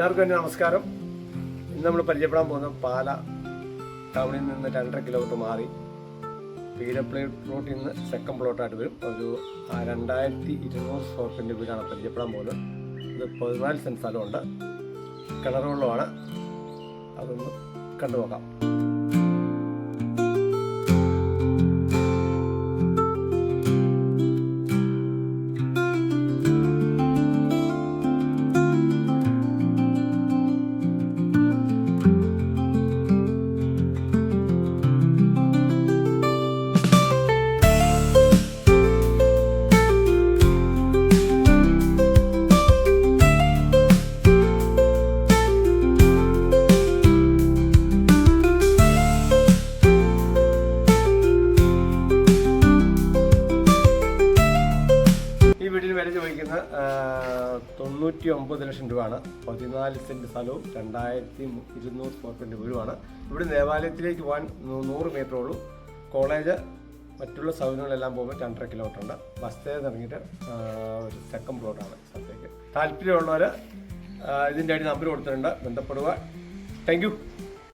എല്ലാവർക്കും എൻ്റെ നമസ്കാരം. ഇന്ന് നമ്മൾ പരിചയപ്പെടാൻ പോകുന്നത് പാല ടൗണിൽ നിന്ന് 2.5 കിലോമീറ്റർ മാറി പീരപ്ലേ പ്ലോട്ടിൽ നിന്ന് സെക്കൻഡ് പ്ലോട്ടായിട്ട് വരും. ഒരു 2200 സ്ക്വയർ ഫീറ്റിൻ്റെ വീടാണ് പരിചയപ്പെടാൻ പോകുന്നത്. ഇത് 14 സെൻറ്റ് സ്ഥലമുണ്ട്, കിണർ വെള്ളമാണ്. അതൊന്ന് കണ്ടുപോകാം. വീടിന് വില ചോദിക്കുന്നത് 99 ലക്ഷം രൂപയാണ്. 14 സെൻറ്റ് സ്ഥലവും 2200 സ്ക്വയർ ഫീറ്റ് വീടുമാണ്. ഇവിടെ ദേവാലയത്തിലേക്ക് പോകാൻ 100 മീറ്റർ ഉള്ളൂ. കോളേജ് മറ്റുള്ള സൗകര്യങ്ങളെല്ലാം പോകുമ്പോൾ 2.5 കിലോമീറ്റർ ഉണ്ട്. ബസ് സ്റ്റേയിൽ ഇറങ്ങിയിട്ട് ഒരു സെക്കൻഡ് പ്ലോട്ടാണ് സ്ഥലത്തേക്ക്. താല്പര്യമുള്ളവർ ഇതിൻ്റെ അടി നമ്പർ കൊടുത്തിട്ടുണ്ട്, ബന്ധപ്പെടുക. Thank you.